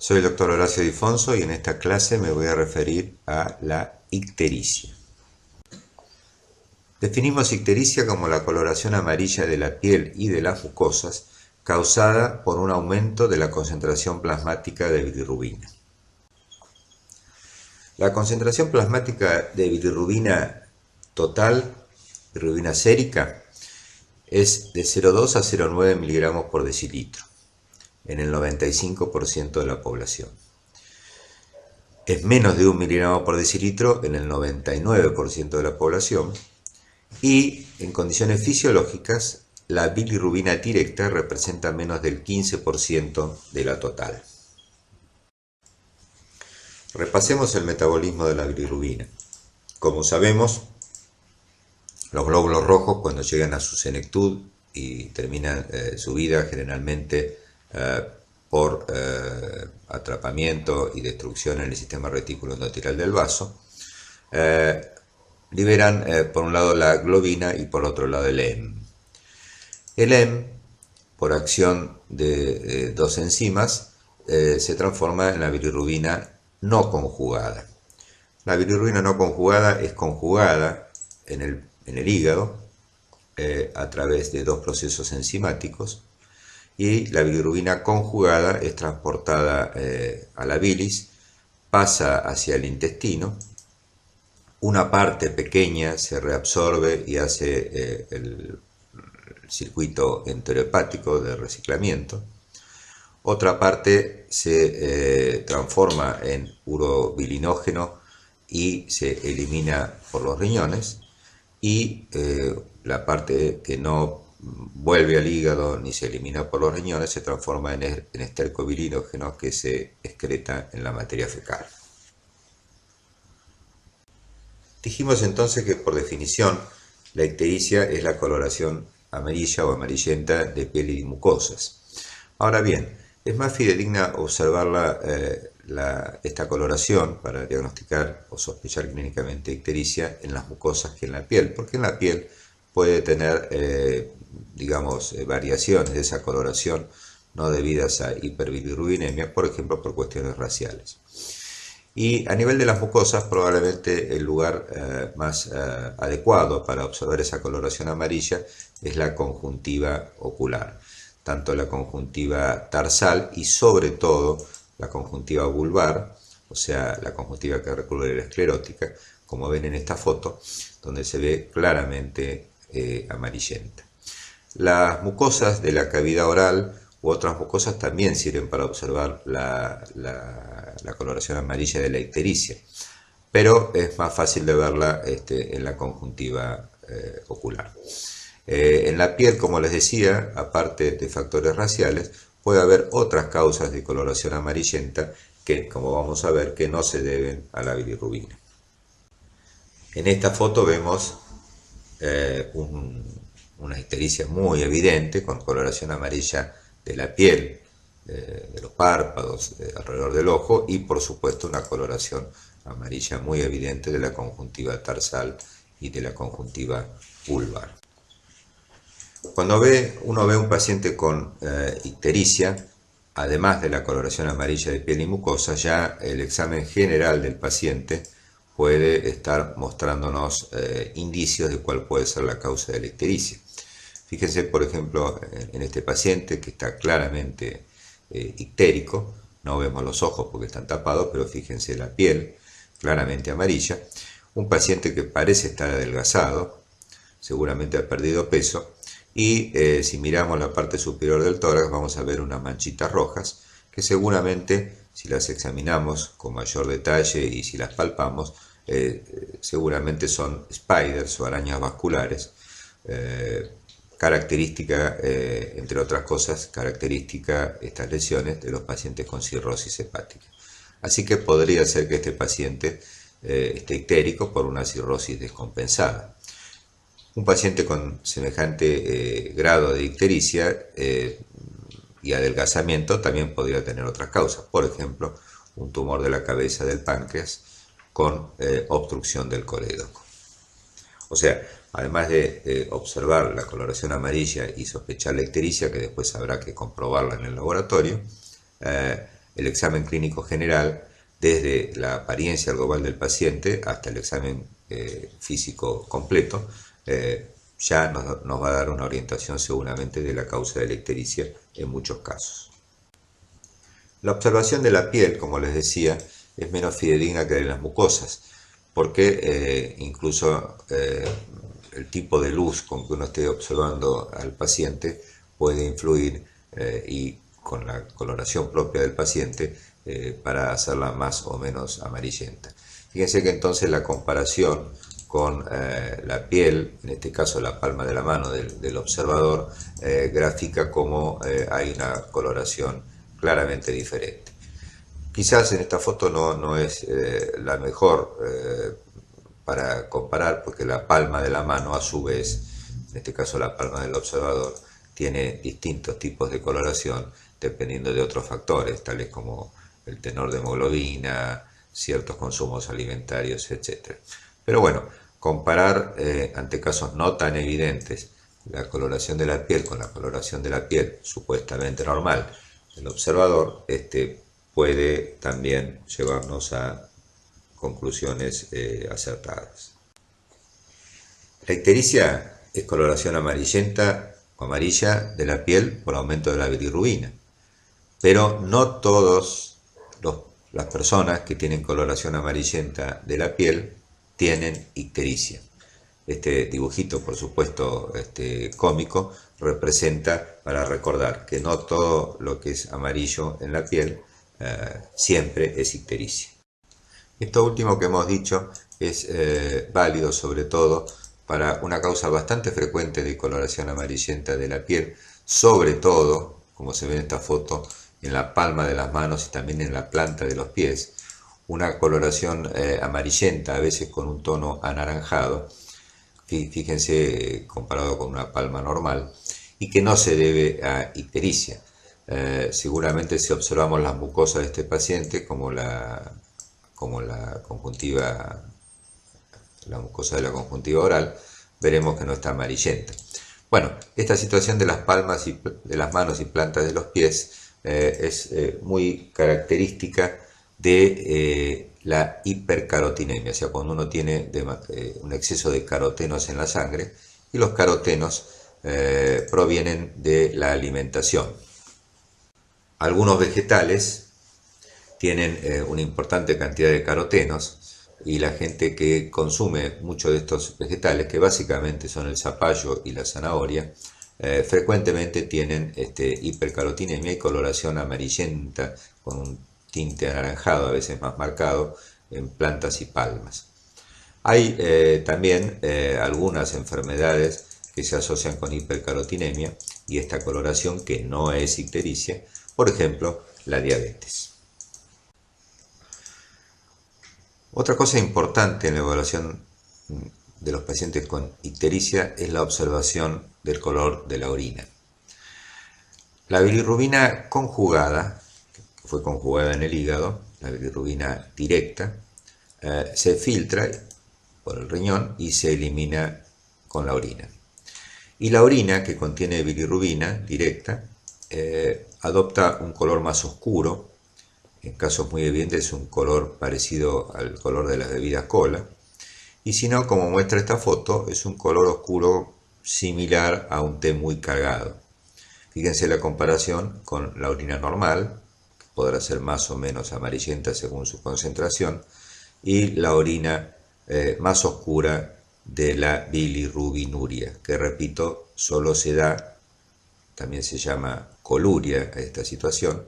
Soy el doctor Horacio Difonso y en esta clase me voy a referir a la ictericia. Definimos ictericia como la coloración amarilla de la piel y de las mucosas causada por un aumento de la concentración plasmática de bilirrubina. La concentración plasmática de bilirrubina total, bilirrubina sérica, es de 0,2 a 0,9 miligramos por decilitro en el 95% de la población. Es menos de 1 miligramo por decilitro en el 99% de la población y en condiciones fisiológicas la bilirrubina directa representa menos del 15% de la total. Repasemos el metabolismo de la bilirrubina. Como sabemos, los glóbulos rojos cuando llegan a su senectud y terminan su vida generalmente por atrapamiento y destrucción en el sistema retículo endotelal del vaso, liberan por un lado la globina y por otro lado el heme. El heme, por acción de dos enzimas, se transforma en la bilirrubina no conjugada. La bilirrubina no conjugada es conjugada en el hígado a través de dos procesos enzimáticos, y la bilirrubina conjugada es transportada a la bilis, pasa hacia el intestino, una parte pequeña se reabsorbe y hace el circuito enterohepático de reciclamiento, otra parte se transforma en urobilinógeno y se elimina por los riñones, y la parte que no vuelve al hígado ni se elimina por los riñones se transforma en estercobilinógeno que se excreta en la materia fecal. Dijimos entonces que por definición la ictericia es la coloración amarilla o amarillenta de piel y mucosas. Ahora bien, es más fidedigna observar esta coloración para diagnosticar o sospechar clínicamente ictericia en las mucosas que en la piel, porque en la piel puede tener variaciones de esa coloración no debidas a hiperbilirrubinemia, por ejemplo por cuestiones raciales. Y a nivel de las mucosas, probablemente el lugar más adecuado para observar esa coloración amarilla es la conjuntiva ocular, tanto la conjuntiva tarsal y sobre todo la conjuntiva vulvar, o sea, la conjuntiva que recubre la esclerótica, como ven en esta foto, donde se ve claramente amarillenta. Las mucosas de la cavidad oral u otras mucosas también sirven para observar la coloración amarilla de la ictericia, pero es más fácil de verla en la conjuntiva ocular. En la piel, como les decía, aparte de factores raciales, puede haber otras causas de coloración amarillenta que, como vamos a ver, que no se deben a la bilirrubina. En esta foto vemos una ictericia muy evidente con coloración amarilla de la piel, de los párpados, alrededor del ojo, y por supuesto una coloración amarilla muy evidente de la conjuntiva tarsal y de la conjuntiva vulvar. Cuando uno ve un paciente con ictericia, además de la coloración amarilla de piel y mucosa, ya el examen general del paciente puede estar mostrándonos indicios de cuál puede ser la causa de la ictericia. Fíjense, por ejemplo, en este paciente que está claramente ictérico, no vemos los ojos porque están tapados, pero fíjense la piel claramente amarilla. Un paciente que parece estar adelgazado, seguramente ha perdido peso, y si miramos la parte superior del tórax vamos a ver unas manchitas rojas que seguramente, si las examinamos con mayor detalle y si las palpamos, seguramente son spiders o arañas vasculares, característica, entre otras cosas, característica estas lesiones de los pacientes con cirrosis hepática. Así que podría ser que este paciente esté ictérico por una cirrosis descompensada. Un paciente con semejante grado de ictericia y adelgazamiento también podría tener otras causas, por ejemplo, un tumor de la cabeza del páncreas con obstrucción del colédoco. O sea, además de observar la coloración amarilla y sospechar la ictericia, que después habrá que comprobarla en el laboratorio, el examen clínico general, desde la apariencia global del paciente hasta el examen físico completo, ya nos va a dar una orientación seguramente de la causa de la ictericia en muchos casos. La observación de la piel, como les decía, es menos fidedigna que de las mucosas, porque incluso el tipo de luz con que uno esté observando al paciente puede influir y con la coloración propia del paciente para hacerla más o menos amarillenta. Fíjense que entonces la comparación con la piel, en este caso la palma de la mano del observador, grafica cómo hay una coloración claramente diferente. Quizás en esta foto no es la mejor para comparar, porque la palma de la mano, a su vez, en este caso la palma del observador, tiene distintos tipos de coloración dependiendo de otros factores, tales como el tenor de hemoglobina, ciertos consumos alimentarios, etc. Pero bueno, comparar ante casos no tan evidentes la coloración de la piel con la coloración de la piel supuestamente normal del observador, puede también llevarnos a conclusiones acertadas. La ictericia es coloración amarillenta o amarilla de la piel por aumento de la bilirrubina, pero no todas las personas que tienen coloración amarillenta de la piel tienen ictericia. Este dibujito, por supuesto, cómico, representa para recordar que no todo lo que es amarillo en la piel siempre es ictericia. Esto último que hemos dicho es válido sobre todo para una causa bastante frecuente de coloración amarillenta de la piel, sobre todo, como se ve en esta foto, en la palma de las manos y también en la planta de los pies, una coloración amarillenta, a veces con un tono anaranjado, fíjense comparado con una palma normal, y que no se debe a ictericia. Seguramente si observamos las mucosas de este paciente, como la conjuntiva, la mucosa de la conjuntiva oral, veremos que no está amarillenta. Bueno, esta situación de las palmas de las manos y plantas de los pies es muy característica de la hipercarotinemia, o sea, cuando uno tiene un exceso de carotenos en la sangre, y los carotenos provienen de la alimentación. Algunos vegetales tienen una importante cantidad de carotenos, y la gente que consume mucho de estos vegetales, que básicamente son el zapallo y la zanahoria, frecuentemente tienen hipercarotinemia y coloración amarillenta con un tinte anaranjado, a veces más marcado, en plantas y palmas. Hay también algunas enfermedades que se asocian con hipercarotinemia y esta coloración que no es ictericia, por ejemplo, la diabetes. Otra cosa importante en la evaluación de los pacientes con ictericia es la observación del color de la orina. La bilirrubina conjugada, que fue conjugada en el hígado, la bilirrubina directa, se filtra por el riñón y se elimina con la orina. Y la orina, que contiene bilirrubina directa, adopta un color más oscuro. En casos muy evidentes es un color parecido al color de las bebidas cola, y si no, como muestra esta foto, es un color oscuro similar a un té muy cargado. Fíjense la comparación con la orina normal, que podrá ser más o menos amarillenta según su concentración, y la orina más oscura de la bilirrubinuria, que repito, solo se da, también se llama coluria a esta situación,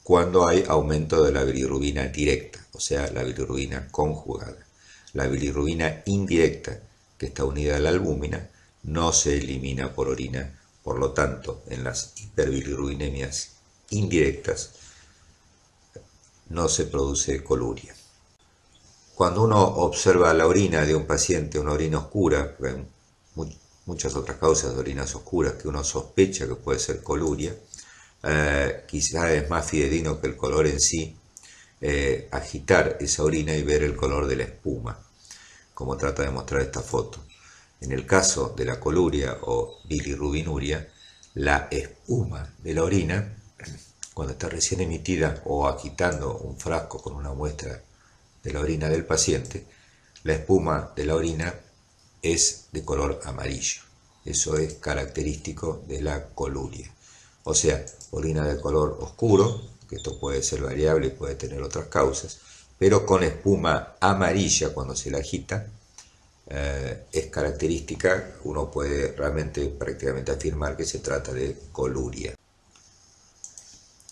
cuando hay aumento de la bilirrubina directa, o sea, la bilirrubina conjugada. La bilirrubina indirecta, que está unida a la albúmina, no se elimina por orina, por lo tanto, en las hiperbilirrubinemias indirectas no se produce coluria. Cuando uno observa la orina de un paciente, una orina oscura, hay muchas otras causas de orinas oscuras que uno sospecha que puede ser coluria, quizá es más fidedigno que el color en sí, agitar esa orina y ver el color de la espuma, como trata de mostrar esta foto. En el caso de la coluria o bilirrubinuria, la espuma de la orina cuando está recién emitida o agitando un frasco con una muestra de la orina del paciente, la espuma de la orina es de color amarillo. Eso es característico de la coluria. O sea, orina de color oscuro, que esto puede ser variable y puede tener otras causas, pero con espuma amarilla cuando se la agita, es característica, uno puede realmente prácticamente afirmar que se trata de coluria.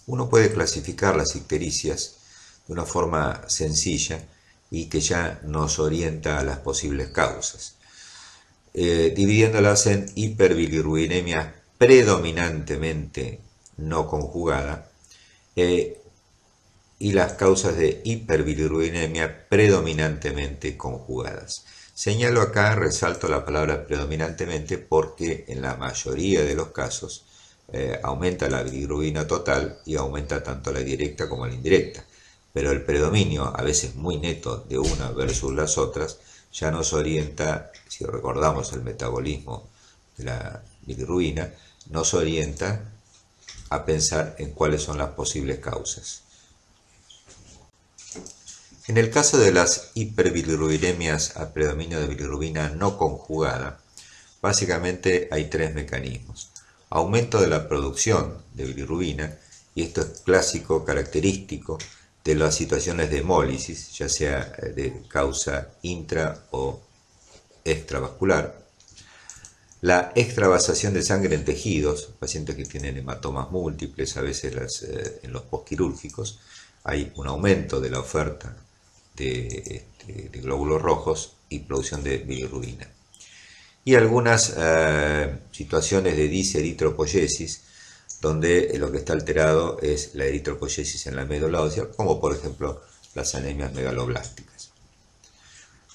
Uno puede clasificar las ictericias de una forma sencilla y que ya nos orienta a las posibles causas, dividiéndolas en hiperbilirrubinemia predominantemente no conjugada y las causas de hiperbilirrubinemia predominantemente conjugadas. Señalo acá, resalto la palabra predominantemente porque en la mayoría de los casos aumenta la bilirrubina total y aumenta tanto la directa como la indirecta. Pero el predominio, a veces muy neto, de una versus las otras, ya nos orienta, si recordamos el metabolismo de la bilirrubina, nos orienta a pensar en cuáles son las posibles causas. En el caso de las hiperbilirrubinemias a predominio de bilirrubina no conjugada, básicamente hay tres mecanismos. Aumento de la producción de bilirrubina, y esto es clásico, característico de las situaciones de hemólisis, ya sea de causa intra o extravascular. La extravasación de sangre en tejidos, pacientes que tienen hematomas múltiples, a veces en los postquirúrgicos, hay un aumento de la oferta de glóbulos rojos y producción de bilirrubina. Y algunas situaciones de diseritropoyesis, donde lo que está alterado es la eritropoyesis en la médula ósea, como por ejemplo las anemias megaloblásticas.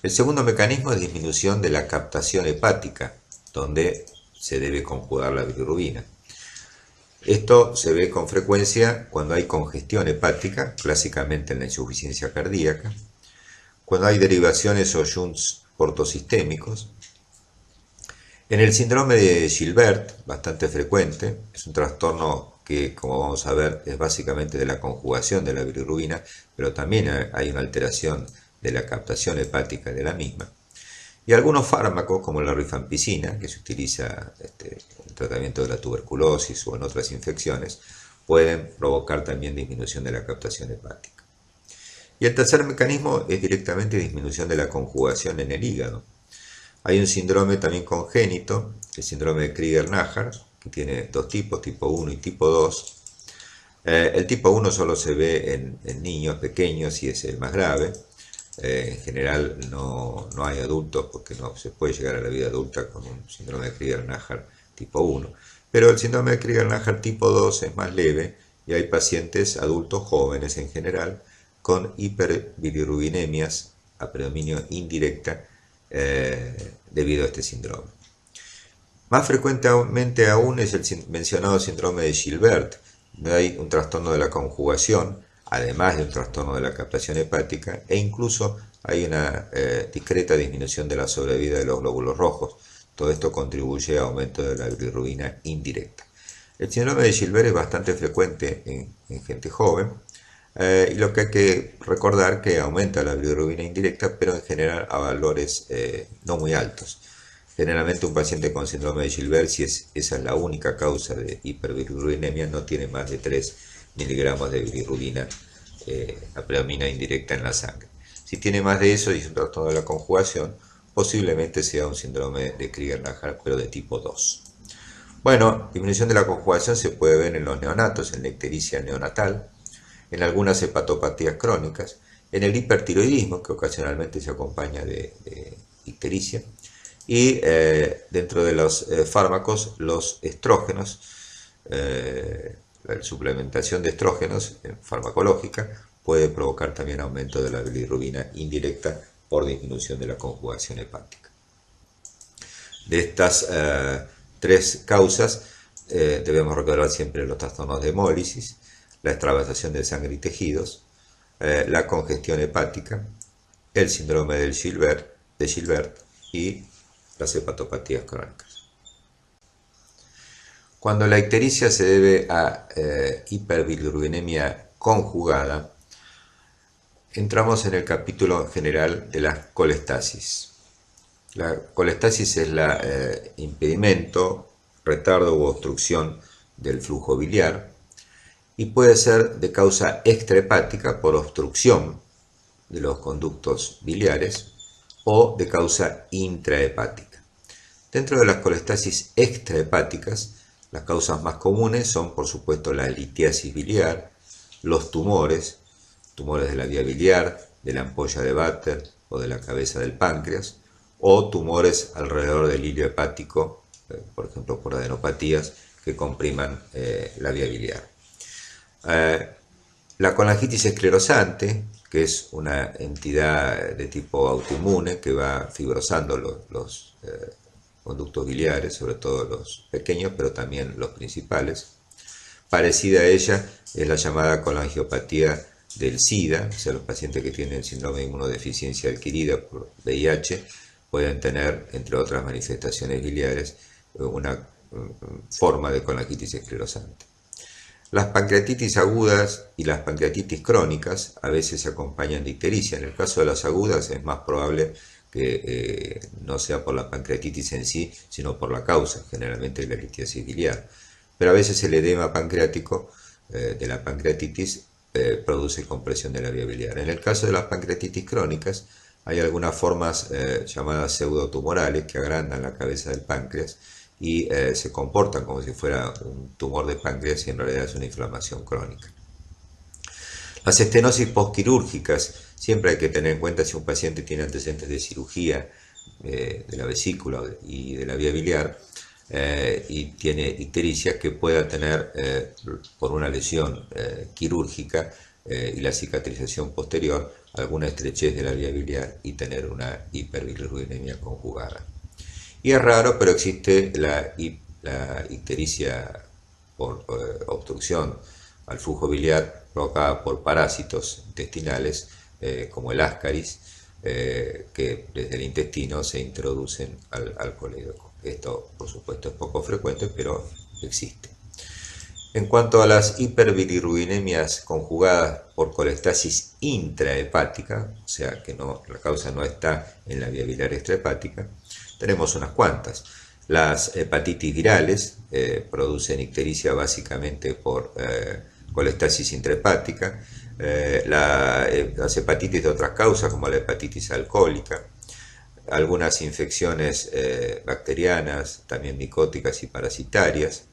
El segundo mecanismo es disminución de la captación hepática, donde se debe conjugar la bilirrubina. Esto se ve con frecuencia cuando hay congestión hepática, clásicamente en la insuficiencia cardíaca, cuando hay derivaciones o shunts portosistémicos. En el síndrome de Gilbert, bastante frecuente, es un trastorno que, como vamos a ver, es básicamente de la conjugación de la bilirrubina, pero también hay una alteración de la captación hepática de la misma. Y algunos fármacos, como la rifampicina, que se utiliza en el tratamiento de la tuberculosis o en otras infecciones, pueden provocar también disminución de la captación hepática. Y el tercer mecanismo es directamente disminución de la conjugación en el hígado. Hay un síndrome también congénito, el síndrome de Krieger-Najjar, que tiene dos tipos, tipo 1 y tipo 2. El tipo 1 solo se ve en niños pequeños y es el más grave. En general no hay adultos porque no se puede llegar a la vida adulta con un síndrome de Krieger-Najjar tipo 1. Pero el síndrome de Krieger-Najjar tipo 2 es más leve y hay pacientes adultos jóvenes en general con hiperbilirrubinemias a predominio indirecta debido a este síndrome. Más frecuentemente aún es el mencionado síndrome de Gilbert, donde hay un trastorno de la conjugación, además de un trastorno de la captación hepática, e incluso hay una discreta disminución de la sobrevida de los glóbulos rojos. Todo esto contribuye a aumento de la bilirrubina indirecta. El síndrome de Gilbert es bastante frecuente en gente joven, y lo que hay que recordar que aumenta la bilirrubina indirecta, pero en general a valores no muy altos. Generalmente un paciente con síndrome de Gilbert, si esa es la única causa de hiperbilirrubinemia, no tiene más de 3 miligramos de bilirrubina a predominio indirecta en la sangre. Si tiene más de eso y es un trastorno de la conjugación, posiblemente sea un síndrome de Krieger-Najjar, pero de tipo 2. Bueno, disminución de la conjugación se puede ver en los neonatos, en la ictericia neonatal, en algunas hepatopatías crónicas, en el hipertiroidismo, que ocasionalmente se acompaña de ictericia, y dentro de los fármacos, los estrógenos, la suplementación de estrógenos farmacológica puede provocar también aumento de la bilirrubina indirecta por disminución de la conjugación hepática. De estas tres causas debemos recordar siempre los trastornos de hemólisis, la extravasación de sangre y tejidos, la congestión hepática, el síndrome de Gilbert y las hepatopatías crónicas. Cuando la ictericia se debe a hiperbilirrubinemia conjugada, entramos en el capítulo general de la colestasis. La colestasis es el impedimento, retardo u obstrucción del flujo biliar y puede ser de causa extrahepática por obstrucción de los conductos biliares o de causa intrahepática. Dentro de las colestasis extrahepáticas, las causas más comunes son, por supuesto, la litiasis biliar, los tumores de la vía biliar, de la ampolla de Vater o de la cabeza del páncreas, o tumores alrededor del hilio hepático, por ejemplo, por adenopatías que compriman la vía biliar. La colangitis esclerosante, que es una entidad de tipo autoinmune que va fibrosando los conductos biliares, sobre todo los pequeños, pero también los principales. Parecida a ella es la llamada colangiopatía del SIDA, o sea, los pacientes que tienen síndrome de inmunodeficiencia adquirida por VIH pueden tener, entre otras manifestaciones biliares, una forma de colangitis esclerosante. Las pancreatitis agudas y las pancreatitis crónicas a veces se acompañan de ictericia. En el caso de las agudas es más probable que no sea por la pancreatitis en sí, sino por la causa, generalmente la litiasis biliar. Pero a veces el edema pancreático de la pancreatitis produce compresión de la vía biliar. En el caso de las pancreatitis crónicas hay algunas formas llamadas pseudotumorales que agrandan la cabeza del páncreas y se comportan como si fuera un tumor de páncreas y en realidad es una inflamación crónica. Las estenosis postquirúrgicas, siempre hay que tener en cuenta si un paciente tiene antecedentes de cirugía de la vesícula y de la vía biliar y tiene ictericia, que pueda tener por una lesión quirúrgica y la cicatrización posterior alguna estrechez de la vía biliar y tener una hiperbilirrubinemia conjugada. Y es raro, pero existe la ictericia por obstrucción al flujo biliar provocada por parásitos intestinales como el ascaris, que desde el intestino se introducen al colédoco. Esto, por supuesto, es poco frecuente, pero existe. En cuanto a las hiperbilirrubinemias conjugadas por colestasis intrahepática, o sea que la causa no está en la vía biliar extrahepática, tenemos unas cuantas. Las hepatitis virales producen ictericia básicamente por colestasis intrahepática. Las hepatitis de otras causas, como la hepatitis alcohólica, algunas infecciones bacterianas, también micóticas y parasitarias.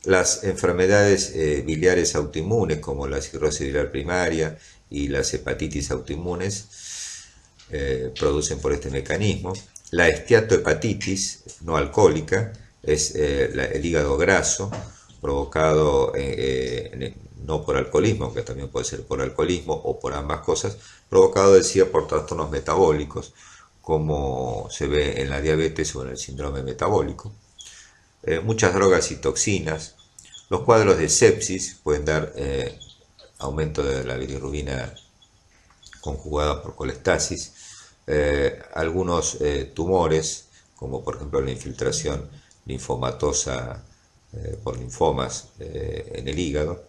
Las enfermedades biliares autoinmunes, como la cirrosis biliar primaria y las hepatitis autoinmunes, producen por este mecanismo. La esteatohepatitis no alcohólica es el hígado graso, provocado no por alcoholismo, aunque también puede ser por alcoholismo o por ambas cosas, provocado, decía, por trastornos metabólicos, como se ve en la diabetes o en el síndrome metabólico. Muchas drogas y toxinas. Los cuadros de sepsis pueden dar aumento de la bilirrubina conjugada por colestasis. Algunos tumores, como por ejemplo la infiltración linfomatosa por linfomas en el hígado.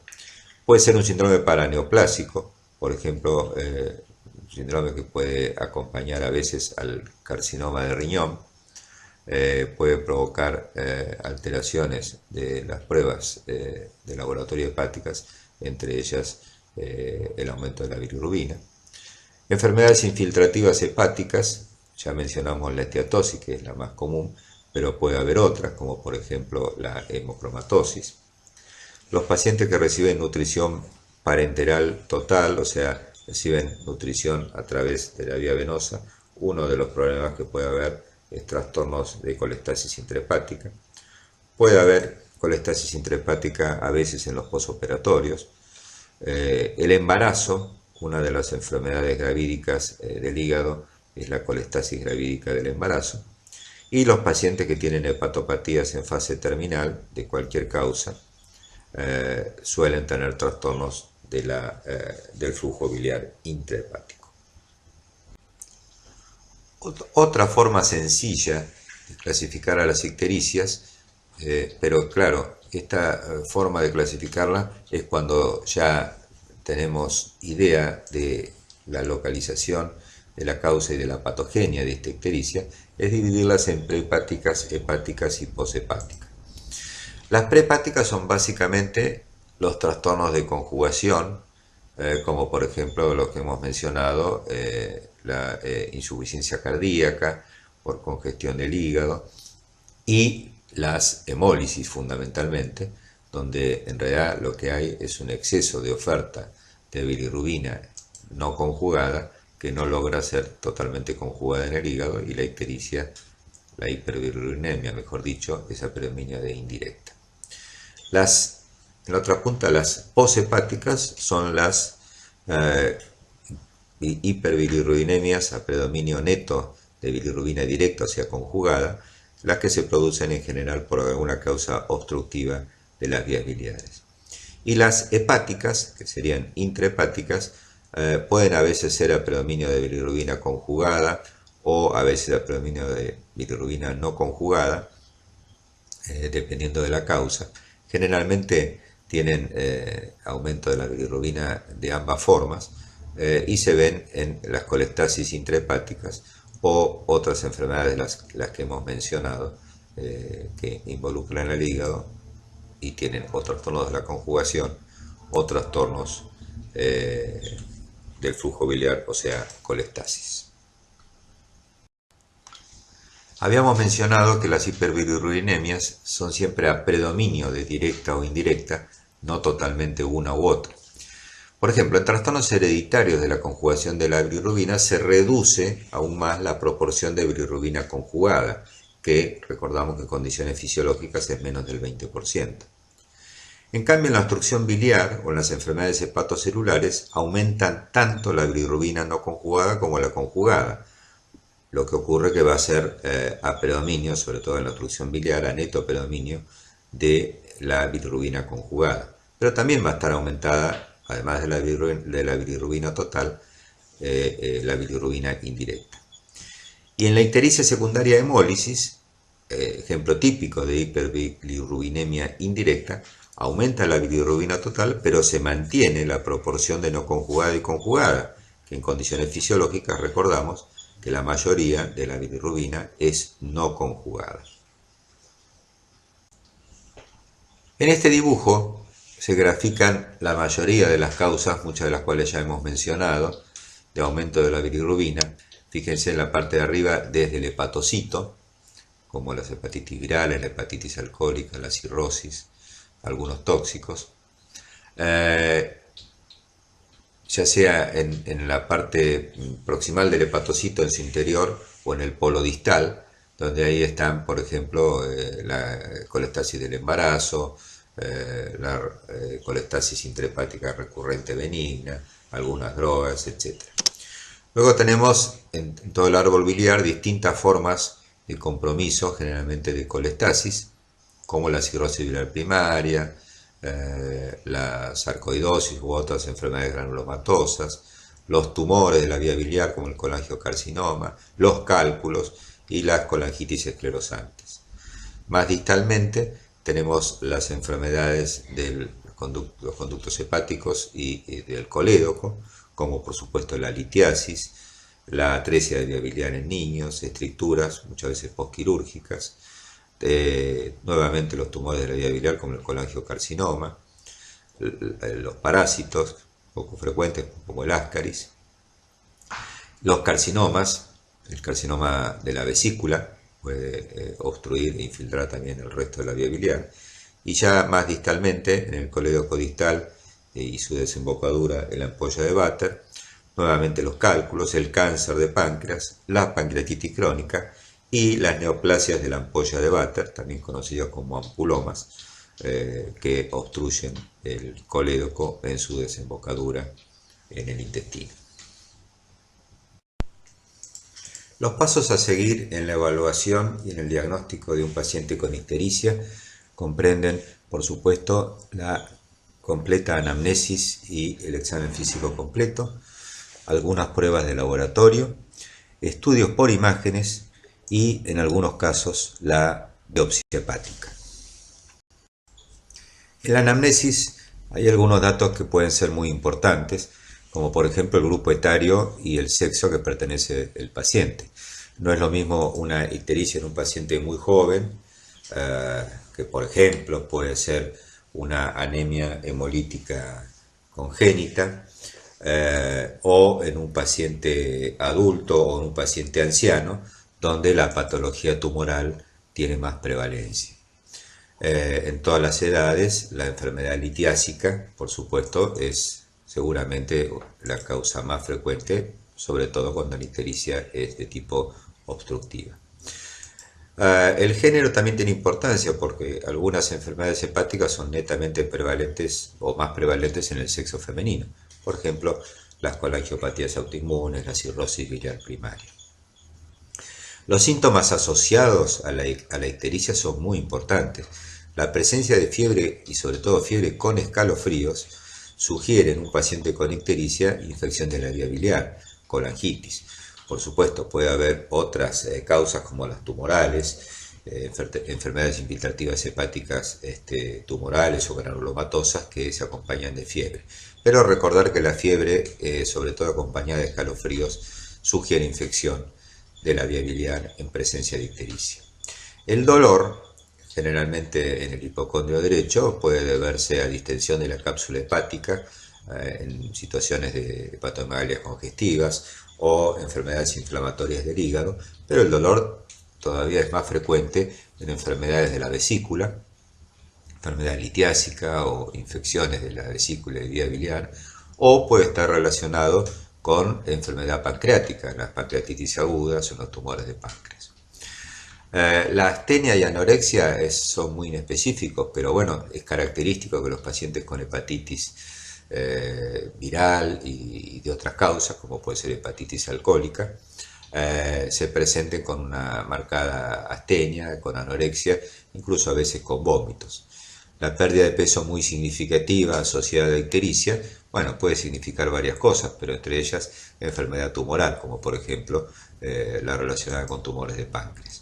Puede ser un síndrome paraneoplásico, por ejemplo, un síndrome que puede acompañar a veces al carcinoma de riñón. Puede provocar alteraciones de las pruebas de laboratorio hepáticas, entre ellas el aumento de la bilirrubina. Enfermedades infiltrativas hepáticas, ya mencionamos la esteatosis, que es la más común, pero puede haber otras, como por ejemplo la hemocromatosis. Los pacientes que reciben nutrición parenteral total, o sea, reciben nutrición a través de la vía venosa, uno de los problemas que puede haber es trastornos de colestasis intrahepática. Puede haber colestasis intrahepática a veces en los posoperatorios. El embarazo, una de las enfermedades gravídicas del hígado, es la colestasis gravídica del embarazo. Y los pacientes que tienen hepatopatías en fase terminal, de cualquier causa, suelen tener trastornos del flujo biliar intrahepático. Otra forma sencilla de clasificar a las ictericias, pero claro, esta forma de clasificarla es cuando ya tenemos idea de la localización de la causa y de la patogenia de esta ictericia, es dividirlas en prehepáticas, hepáticas y poshepáticas. Las prehepáticas son básicamente los trastornos de conjugación, como por ejemplo los que hemos mencionado, la insuficiencia cardíaca por congestión del hígado y las hemólisis fundamentalmente, donde en realidad lo que hay es un exceso de oferta de bilirrubina no conjugada que no logra ser totalmente conjugada en el hígado, y la ictericia, la hiperbilirubinemia, mejor dicho, esa predominio de indirecta. En la otra punta, las poshepáticas son las hiperbilirrubinemias a predominio neto de bilirrubina directa, o sea, conjugada, las que se producen en general por alguna causa obstructiva de las vías biliares. Y las hepáticas, que serían intrahepáticas, pueden a veces ser a predominio de bilirrubina conjugada o a veces a predominio de bilirrubina no conjugada, dependiendo de la causa. Generalmente tienen aumento de la bilirrubina de ambas formas y se ven en las colestasis intrahepáticas o otras enfermedades, las que hemos mencionado, que involucran el hígado y tienen o trastornos de la conjugación o trastornos del flujo biliar, o sea, colestasis. Habíamos mencionado que las hiperbilirubinemias son siempre a predominio de directa o indirecta, no totalmente una u otra. Por ejemplo, en trastornos hereditarios de la conjugación de la bilirrubina se reduce aún más la proporción de bilirrubina conjugada, que recordamos que en condiciones fisiológicas es menos del 20%. En cambio, en la obstrucción biliar o en las enfermedades hepatocelulares aumentan tanto la bilirrubina no conjugada como la conjugada, lo que ocurre que va a ser a predominio, sobre todo en la obstrucción biliar, a neto predominio de la bilirrubina conjugada. Pero también va a estar aumentada, además de la bilirrubina total, la bilirrubina indirecta. Y en la ictericia secundaria de hemólisis, ejemplo típico de hiperbilirrubinemia indirecta, aumenta la bilirrubina total, pero se mantiene la proporción de no conjugada y conjugada, que en condiciones fisiológicas recordamos que la mayoría de la bilirrubina es no conjugada. En este dibujo se grafican la mayoría de las causas, muchas de las cuales ya hemos mencionado, de aumento de la bilirrubina. Fíjense en la parte de arriba, desde el hepatocito, como las hepatitis virales, la hepatitis alcohólica, la cirrosis, algunos tóxicos, ya sea en la parte proximal del hepatocito, en su interior, o en el polo distal, donde ahí están, por ejemplo, la colestasis del embarazo, la colestasis intrahepática recurrente benigna, algunas drogas, etc. Luego tenemos en todo el árbol biliar distintas formas de compromiso, generalmente de colestasis, como la cirrosis biliar primaria, la sarcoidosis u otras enfermedades granulomatosas, los tumores de la vía biliar como el colangiocarcinoma, los cálculos y las colangitis esclerosantes. Más distalmente tenemos las enfermedades de los conductos hepáticos y del colédoco, como por supuesto la litiasis, la atresia de vía biliar en niños, estricturas, muchas veces postquirúrgicas, nuevamente los tumores de la vía biliar como el colangiocarcinoma, los parásitos poco frecuentes como el ascaris, los carcinomas, el carcinoma de la vesícula puede obstruir e infiltrar también el resto de la vía biliar, y ya más distalmente en el colédoco distal y su desembocadura en la ampolla de Vater, nuevamente los cálculos, el cáncer de páncreas, la pancreatitis crónica y las neoplasias de la ampolla de Vater, también conocidas como ampulomas, que obstruyen el colédoco en su desembocadura en el intestino. Los pasos a seguir en la evaluación y en el diagnóstico de un paciente con ictericia comprenden, por supuesto, la completa anamnesis y el examen físico completo, algunas pruebas de laboratorio, estudios por imágenes y, en algunos casos, la biopsia hepática. En la anamnesis hay algunos datos que pueden ser muy importantes, como por ejemplo el grupo etario y el sexo que pertenece el paciente. No es lo mismo una ictericia en un paciente muy joven, que por ejemplo puede ser una anemia hemolítica congénita, o en un paciente adulto o en un paciente anciano, donde la patología tumoral tiene más prevalencia. En todas las edades, la enfermedad litiásica, por supuesto, es seguramente la causa más frecuente, sobre todo cuando la ictericia es de tipo obstructiva. El género también tiene importancia porque algunas enfermedades hepáticas son netamente prevalentes o más prevalentes en el sexo femenino. Por ejemplo, las colangiopatías autoinmunes, la cirrosis biliar primaria. Los síntomas asociados a la ictericia son muy importantes. La presencia de fiebre y sobre todo fiebre con escalofríos sugiere en un paciente con ictericia infección de la vía biliar, colangitis. Por supuesto, puede haber otras causas como las tumorales, enfermedades infiltrativas hepáticas tumorales o granulomatosas que se acompañan de fiebre. Pero recordar que la fiebre, sobre todo acompañada de escalofríos, sugiere infección de la vía biliar en presencia de ictericia. El dolor, generalmente en el hipocondrio derecho, puede deberse a distensión de la cápsula hepática en situaciones de hepatomegalia congestivas o enfermedades inflamatorias del hígado, pero el dolor todavía es más frecuente en enfermedades de la vesícula, enfermedad litiásica o infecciones de la vesícula y vía biliar, o puede estar relacionado con enfermedad pancreática, las pancreatitis agudas o los tumores de páncreas. La astenia y anorexia son muy inespecíficos, pero bueno, es característico que los pacientes con hepatitis viral y de otras causas, como puede ser hepatitis alcohólica, se presenten con una marcada astenia, con anorexia, incluso a veces con vómitos. La pérdida de peso muy significativa asociada a la ictericia, bueno, puede significar varias cosas, pero entre ellas enfermedad tumoral, como por ejemplo la relacionada con tumores de páncreas.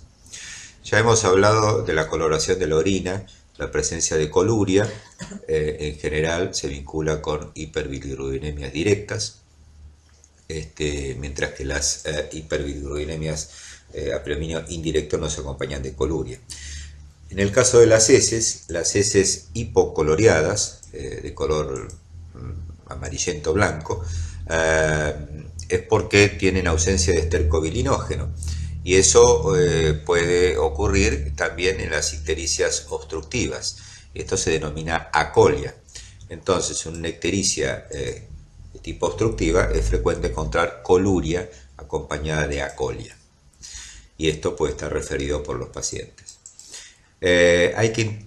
Ya hemos hablado de la coloración de la orina. La presencia de coluria en general se vincula con hiperbilirrubinemia directas, mientras que las hiperbilirrubinemia a predominio indirecto no se acompañan de coluria. En el caso de las heces hipocoloreadas, de color amarillento blanco, es porque tienen ausencia de estercobilinógeno. Y eso puede ocurrir también en las ictericias obstructivas. Esto se denomina acolia. Entonces, en una ictericia de tipo obstructiva es frecuente encontrar coluria acompañada de acolia. Y esto puede estar referido por los pacientes. Hay que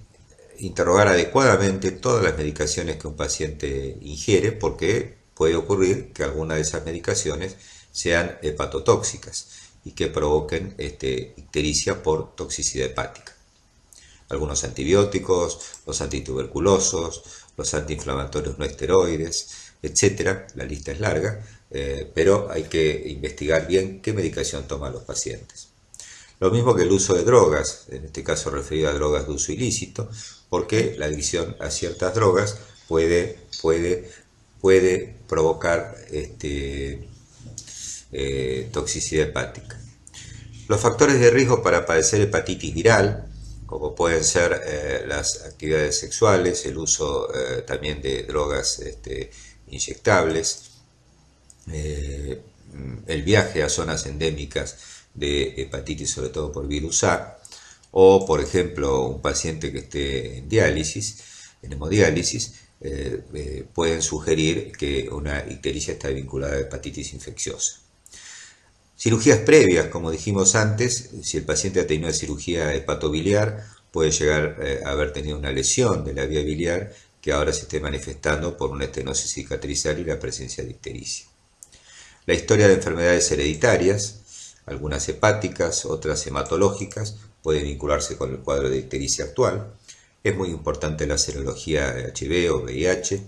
interrogar adecuadamente todas las medicaciones que un paciente ingiere, porque puede ocurrir que algunas de esas medicaciones sean hepatotóxicas y que provoquen ictericia por toxicidad hepática. Algunos antibióticos, los antituberculosos, los antiinflamatorios no esteroides, etc. La lista es larga, pero hay que investigar bien qué medicación toman los pacientes. Lo mismo que el uso de drogas, en este caso referido a drogas de uso ilícito, porque la adicción a ciertas drogas puede provocar toxicidad hepática. Los factores de riesgo para padecer hepatitis viral, como pueden ser las actividades sexuales, el uso también de drogas inyectables, el viaje a zonas endémicas de hepatitis, sobre todo por virus A, o por ejemplo un paciente que esté en diálisis, en hemodiálisis, pueden sugerir que una ictericia está vinculada a hepatitis infecciosa. Cirugías previas, como dijimos antes, si el paciente ha tenido una cirugía hepatobiliar, puede llegar a haber tenido una lesión de la vía biliar que ahora se esté manifestando por una estenosis cicatricial y la presencia de ictericia. La historia de enfermedades hereditarias, algunas hepáticas, otras hematológicas, puede vincularse con el cuadro de ictericia actual. Es muy importante la serología de HIV o VIH,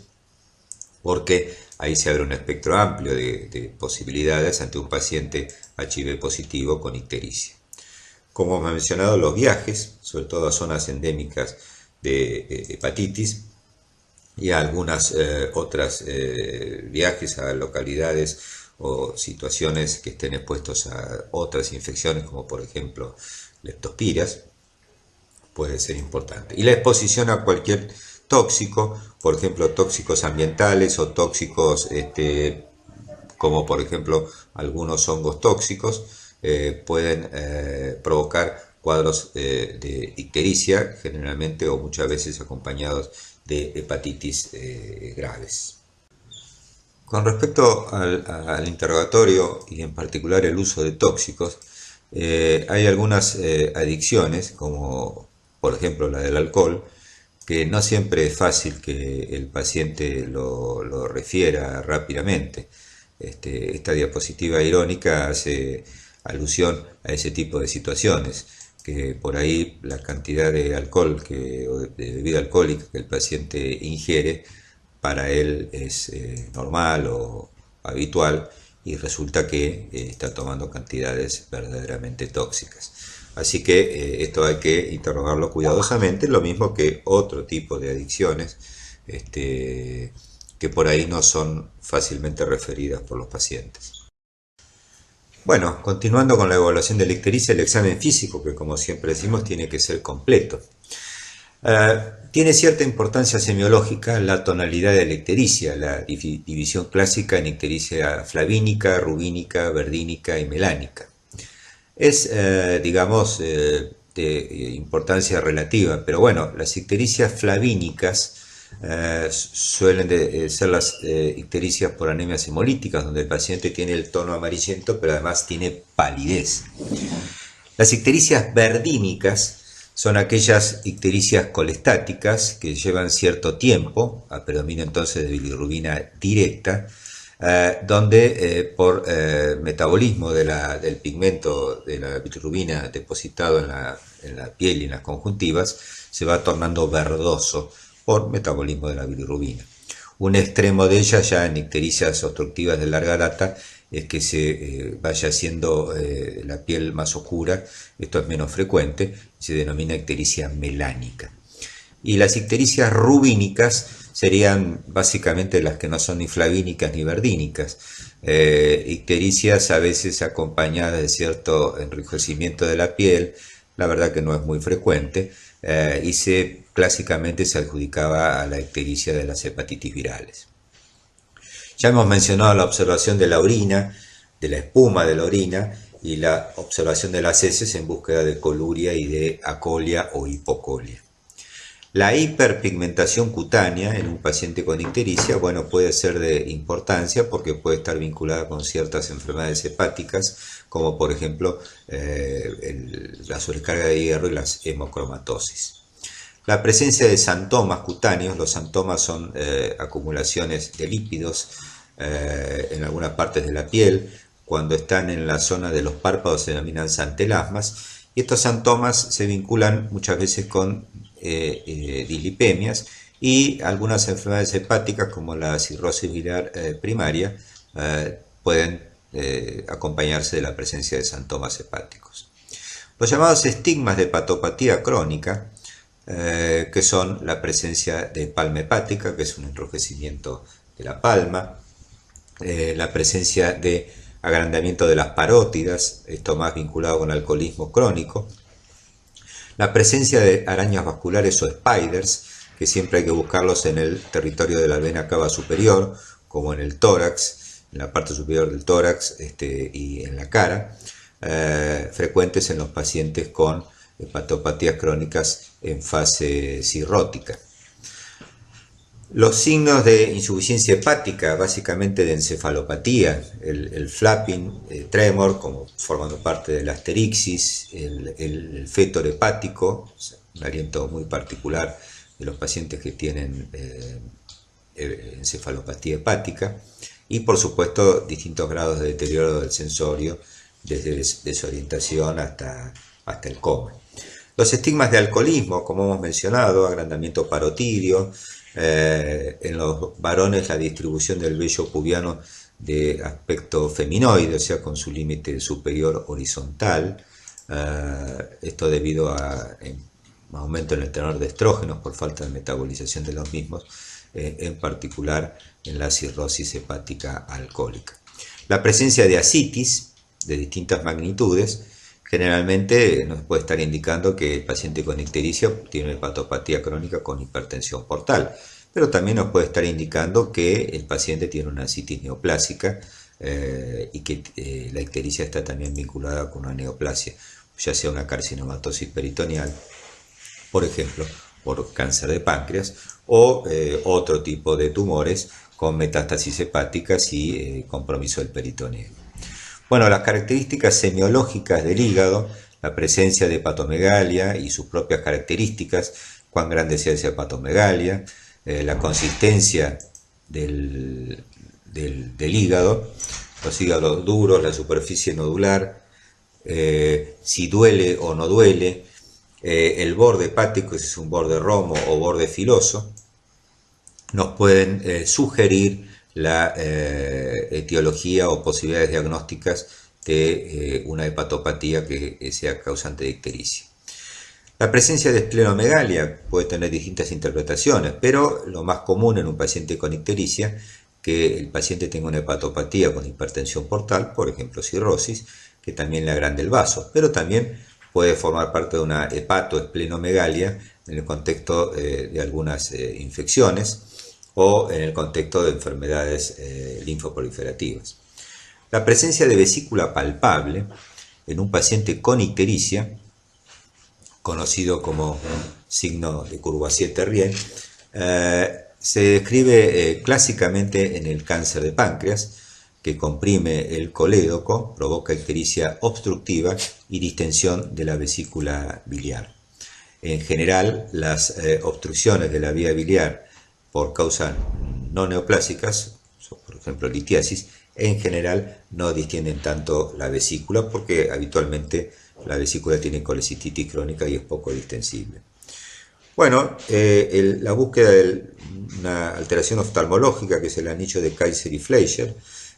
porque ahí se abre un espectro amplio de posibilidades ante un paciente HIV positivo con ictericia. Como hemos mencionado, los viajes, sobre todo a zonas endémicas de hepatitis, y a algunas otras viajes a localidades o situaciones que estén expuestos a otras infecciones, como por ejemplo leptospiras, puede ser importante. Y la exposición a cualquier tóxico, por ejemplo tóxicos ambientales o tóxicos como por ejemplo algunos hongos tóxicos, pueden provocar cuadros de ictericia, generalmente o muchas veces acompañados de hepatitis graves. Con respecto al interrogatorio y en particular el uso de tóxicos, hay algunas adicciones, como por ejemplo la del alcohol, que no siempre es fácil que el paciente lo refiera rápidamente. Esta diapositiva irónica hace alusión a ese tipo de situaciones, que por ahí la cantidad de alcohol o de bebida alcohólica que el paciente ingiere para él es normal o habitual, y resulta que está tomando cantidades verdaderamente tóxicas. Así que esto hay que interrogarlo cuidadosamente, lo mismo que otro tipo de adicciones que por ahí no son fácilmente referidas por los pacientes. Bueno, continuando con la evaluación de la ictericia, el examen físico, que como siempre decimos tiene que ser completo. Tiene cierta importancia semiológica la tonalidad de la ictericia, la división clásica en ictericia flavínica, rubínica, verdínica y melánica. Es, digamos, de importancia relativa, pero bueno, las ictericias flavínicas suelen ser las ictericias por anemias hemolíticas, donde el paciente tiene el tono amarillento, pero además tiene palidez. Las ictericias verdínicas son aquellas ictericias colestáticas que llevan cierto tiempo, a predominio entonces de bilirrubina directa, donde por metabolismo del pigmento de la bilirrubina depositado en la piel y en las conjuntivas, se va tornando verdoso por metabolismo de la bilirrubina. Un extremo de ella, ya en ictericias obstructivas de larga data, es que se vaya haciendo la piel más oscura. Esto es menos frecuente, se denomina ictericia melánica. Y las ictericias rubínicas serían básicamente las que no son ni flavínicas ni verdínicas. Ictericias a veces acompañadas de cierto enrojecimiento de la piel, la verdad que no es muy frecuente, y clásicamente se adjudicaba a la ictericia de las hepatitis virales. Ya hemos mencionado la observación de la orina, de la espuma de la orina, y la observación de las heces en búsqueda de coluria y de acolia o hipocolia. La hiperpigmentación cutánea en un paciente con ictericia, bueno, puede ser de importancia porque puede estar vinculada con ciertas enfermedades hepáticas, como por ejemplo la sobrecarga de hierro y las hemocromatosis. La presencia de xantomas cutáneos, los xantomas son acumulaciones de lípidos en algunas partes de la piel. Cuando están en la zona de los párpados se denominan xantelasmas, y estos xantomas se vinculan muchas veces con dislipemias y algunas enfermedades hepáticas como la cirrosis biliar primaria pueden acompañarse de la presencia de xantomas hepáticos. Los llamados estigmas de hepatopatía crónica, que son la presencia de palma hepática, que es un enrojecimiento de la palma, la presencia de agrandamiento de las parótidas, esto más vinculado con alcoholismo crónico, la presencia de arañas vasculares o spiders, que siempre hay que buscarlos en el territorio de la vena cava superior, como en el tórax, en la parte superior del tórax y en la cara, frecuentes en los pacientes con hepatopatías crónicas en fase cirrótica. Los signos de insuficiencia hepática, básicamente de encefalopatía, el flapping, tremor, como formando parte de la asterixis, el fétor hepático, un aliento muy particular de los pacientes que tienen encefalopatía hepática, y por supuesto distintos grados de deterioro del sensorio, desde desorientación hasta el coma. Los estigmas de alcoholismo, como hemos mencionado, agrandamiento parotidio, en los varones la distribución del vello pubiano de aspecto feminoide, o sea, con su límite superior horizontal, esto debido a un aumento en el tenor de estrógenos por falta de metabolización de los mismos, en particular en la cirrosis hepática alcohólica. La presencia de ascitis de distintas magnitudes generalmente nos puede estar indicando que el paciente con ictericia tiene hepatopatía crónica con hipertensión portal, pero también nos puede estar indicando que el paciente tiene una ascitis neoplásica y que la ictericia está también vinculada con una neoplasia, ya sea una carcinomatosis peritoneal, por ejemplo, por cáncer de páncreas, o otro tipo de tumores con metástasis hepáticas y compromiso del peritoneo. Bueno, las características semiológicas del hígado, la presencia de hepatomegalia y sus propias características, cuán grande sea esa hepatomegalia, la consistencia del hígado, los hígados duros, la superficie nodular, si duele o no duele, el borde hepático, si es un borde romo o borde filoso, nos pueden sugerir la etiología o posibilidades diagnósticas de una hepatopatía que sea causante de ictericia. La presencia de esplenomegalia puede tener distintas interpretaciones, pero lo más común en un paciente con ictericia que el paciente tenga una hepatopatía con hipertensión portal, por ejemplo cirrosis, que también le agrande el vaso, pero también puede formar parte de una hepatoesplenomegalia en el contexto de algunas infecciones o en el contexto de enfermedades linfoproliferativas. La presencia de vesícula palpable en un paciente con ictericia, conocido como signo de Courvoisier-Terrier, se describe clásicamente en el cáncer de páncreas, que comprime el colédoco, provoca ictericia obstructiva y distensión de la vesícula biliar. En general, las obstrucciones de la vía biliar por causas no neoplásicas, por ejemplo litiasis, en general no distienden tanto la vesícula porque habitualmente la vesícula tiene colecistitis crónica y es poco distensible. Bueno, la búsqueda de una alteración oftalmológica, que es el anillo de Kaiser y Fleischer,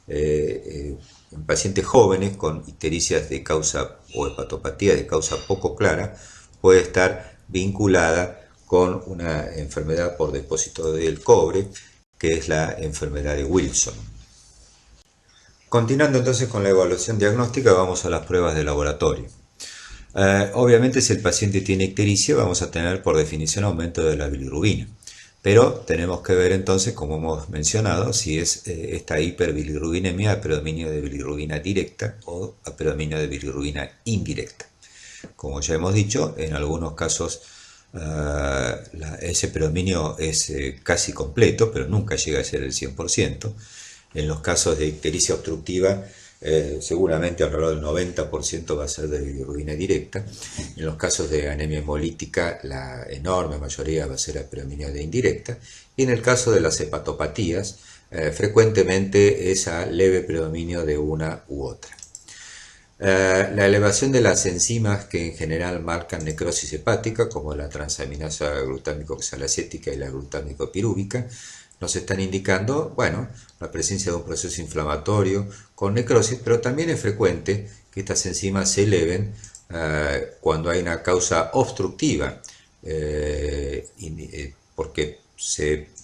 en pacientes jóvenes con ictericias de causa o hepatopatía de causa poco clara, puede estar vinculada con una enfermedad por depósito del cobre, que es la enfermedad de Wilson. Continuando entonces con la evaluación diagnóstica, vamos a las pruebas de laboratorio. Obviamente, si el paciente tiene ictericia, vamos a tener por definición aumento de la bilirrubina. Pero tenemos que ver entonces, como hemos mencionado, si es esta hiperbilirrubinemia a predominio de bilirrubina directa o a predominio de bilirrubina indirecta. Como ya hemos dicho, en algunos casos ese predominio es casi completo, pero nunca llega a ser el 100%. En los casos de ictericia obstructiva, seguramente alrededor del 90% va a ser de bilirrubina directa. En los casos de anemia hemolítica, la enorme mayoría va a ser a predominio de indirecta. Y en el caso de las hepatopatías, frecuentemente es a leve predominio de una u otra. La elevación de las enzimas que en general marcan necrosis hepática, como la transaminasa glutámico-oxalacética y la glutámico-pirúvica, nos están indicando, bueno, la presencia de un proceso inflamatorio con necrosis, pero también es frecuente que estas enzimas se eleven cuando hay una causa obstructiva, porque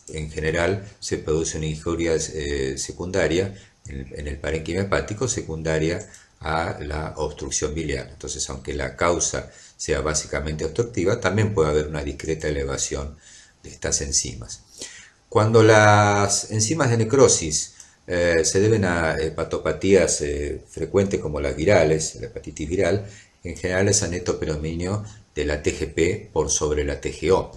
en general se produce una injuria secundaria en el parénquima hepático, secundaria a la obstrucción biliar. Entonces, aunque la causa sea básicamente obstructiva, también puede haber una discreta elevación de estas enzimas. Cuando las enzimas de necrosis se deben a hepatopatías frecuentes como las virales, la hepatitis viral, en general es a neto predominio de la TGP por sobre la TGO.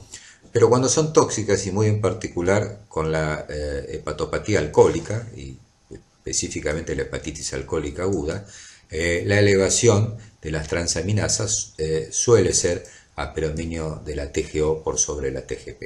Pero cuando son tóxicas, y muy en particular con la hepatopatía alcohólica, y específicamente la hepatitis alcohólica aguda, la elevación de las transaminasas suele ser a predominio de la TGO por sobre la TGP.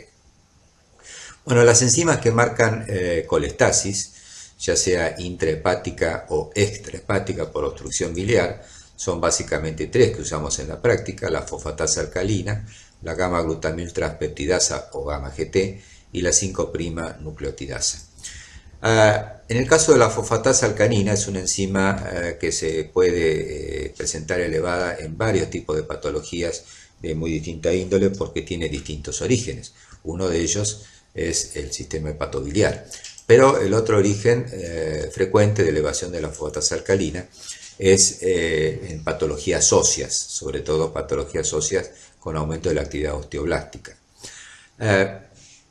Bueno, las enzimas que marcan colestasis, ya sea intrahepática o extrahepática por obstrucción biliar, son básicamente tres que usamos en la práctica: la fosfatasa alcalina, la gamma-glutamil transpeptidasa o gamma-GT y la 5' nucleotidasa. En el caso de la fosfatasa alcalina, es una enzima que se puede presentar elevada en varios tipos de patologías de muy distinta índole porque tiene distintos orígenes. Uno de ellos es el sistema hepatobiliar. Pero el otro origen frecuente de elevación de la fosfatasa alcalina es en patologías óseas, sobre todo patologías óseas con aumento de la actividad osteoblástica.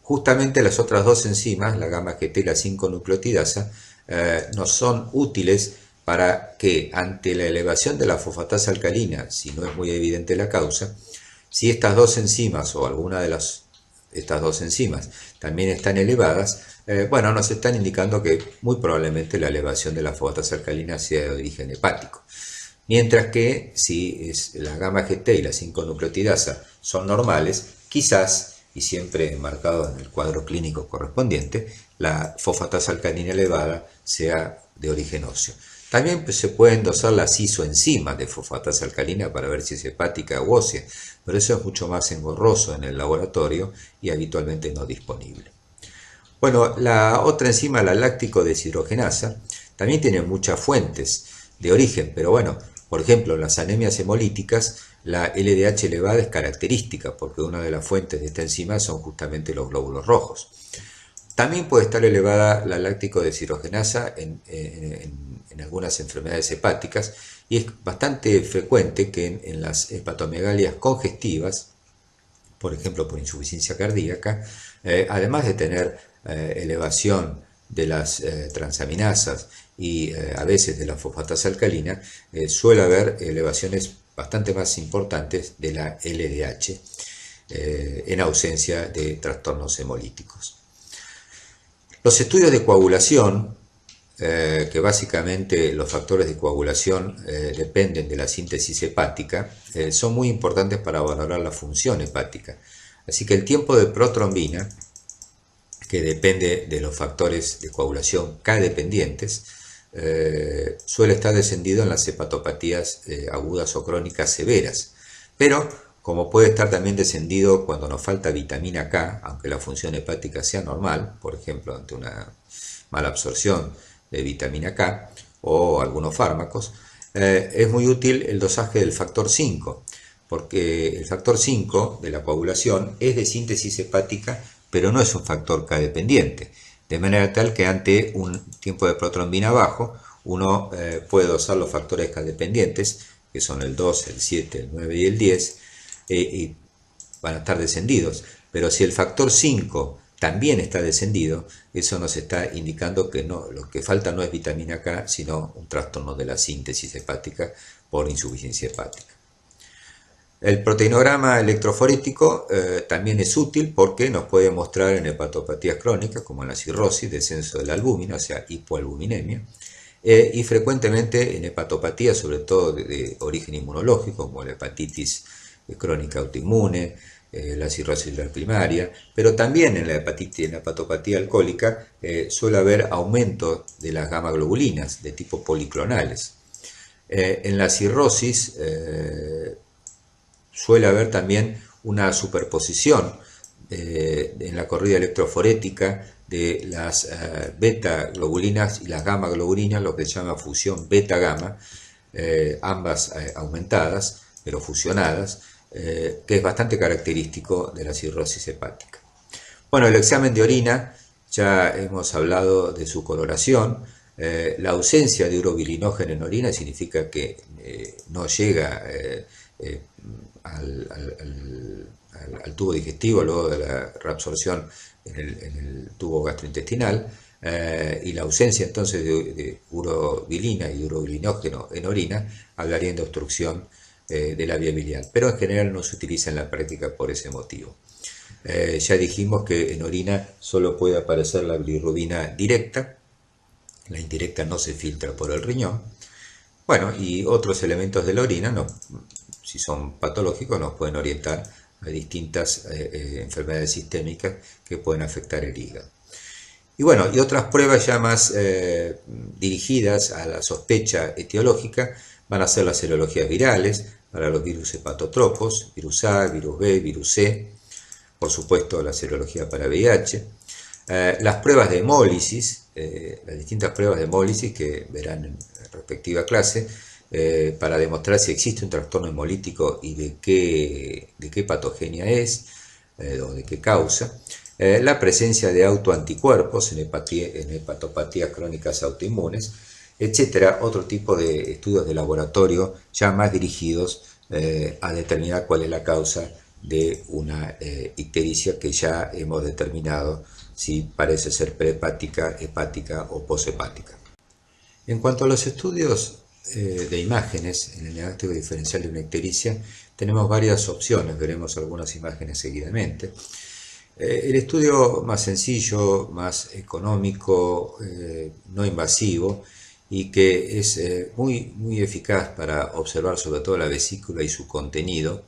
Justamente las otras dos enzimas, la gamma-GT y la 5-nucleotidasa, nos son útiles para que ante la elevación de la fosfatasa alcalina, si no es muy evidente la causa, si estas dos enzimas o alguna de estas dos enzimas también están elevadas, bueno, nos están indicando que muy probablemente la elevación de la fosfatasa alcalina sea de origen hepático. Mientras que si la gamma-GT y la 5-nucleotidasa son normales, quizás, y siempre enmarcado en el cuadro clínico correspondiente, la fosfatasa alcalina elevada sea de origen óseo. También se pueden dosar las isoenzimas de fosfatasa alcalina para ver si es hepática u ósea, pero eso es mucho más engorroso en el laboratorio y habitualmente no disponible. Bueno, la otra enzima, la láctico deshidrogenasa, también tiene muchas fuentes de origen, pero bueno, por ejemplo, en las anemias hemolíticas, la LDH elevada es característica porque una de las fuentes de esta enzima son justamente los glóbulos rojos. También puede estar elevada la láctico deshidrogenasa en algunas enfermedades hepáticas y es bastante frecuente que en las hepatomegalias congestivas, por ejemplo por insuficiencia cardíaca, además de tener elevación de las transaminasas y a veces de la fosfatasa alcalina, suele haber elevaciones bastante más importantes de la LDH en ausencia de trastornos hemolíticos. Los estudios de coagulación, que básicamente los factores de coagulación dependen de la síntesis hepática, son muy importantes para valorar la función hepática. Así que el tiempo de protrombina, que depende de los factores de coagulación K dependientes, suele estar descendido en las hepatopatías agudas o crónicas severas, pero como puede estar también descendido cuando nos falta vitamina K, aunque la función hepática sea normal, por ejemplo ante una mala absorción de vitamina K o algunos fármacos, es muy útil el dosaje del factor 5, porque el factor 5 de la coagulación es de síntesis hepática, pero no es un factor K dependiente, de manera tal que ante un tiempo de protrombina bajo, uno puede dosar los factores K dependientes, que son el 2, el 7, el 9 y el 10, y van a estar descendidos. Pero si el factor 5 también está descendido, eso nos está indicando que no, lo que falta no es vitamina K, sino un trastorno de la síntesis hepática por insuficiencia hepática. El proteinograma electroforético también es útil porque nos puede mostrar en hepatopatías crónicas, como en la cirrosis, descenso de la albúmina, o sea, hipoalbuminemia, y frecuentemente en hepatopatías, sobre todo de origen inmunológico, como la hepatitis crónica autoinmune, la cirrosis de la primaria, pero también en la hepatopatía alcohólica suele haber aumento de las gamma globulinas de tipo policlonales. En la cirrosis suele haber también una superposición en la corrida electroforética de las beta globulinas y las gamma globulinas, lo que se llama fusión beta-gamma, ambas aumentadas, pero fusionadas, que es bastante característico de la cirrosis hepática. Bueno, el examen de orina, ya hemos hablado de su coloración. La ausencia de urobilinógeno en orina significa que no llega al tubo digestivo luego de la reabsorción en el tubo gastrointestinal, y la ausencia entonces de urobilina y urobilinógeno en orina hablaría de obstrucción de la vía biliar, pero en general no se utiliza en la práctica por ese motivo. Ya dijimos que en orina solo puede aparecer la bilirrubina directa, la indirecta no se filtra por el riñón. Bueno, y otros elementos de la orina, si son patológicos, nos pueden orientar a distintas enfermedades sistémicas que pueden afectar el hígado. Y bueno, y otras pruebas ya más dirigidas a la sospecha etiológica van a ser las serologías virales para los virus hepatotropos, virus A, virus B, virus C, por supuesto la serología para VIH, las pruebas de hemólisis, las distintas pruebas de hemólisis que verán en la respectiva clase, para demostrar si existe un trastorno hemolítico y de qué patogenia es, o de qué causa. la presencia de autoanticuerpos en hepatopatías crónicas autoinmunes, etcétera, otro tipo de estudios de laboratorio ya más dirigidos a determinar cuál es la causa de una ictericia que ya hemos determinado si parece ser prehepática, hepática o poshepática. En cuanto a los estudios de imágenes en el diagnóstico diferencial de una ictericia, tenemos varias opciones, veremos algunas imágenes seguidamente. El estudio más sencillo, más económico, no invasivo y que es muy eficaz para observar sobre todo la vesícula y su contenido,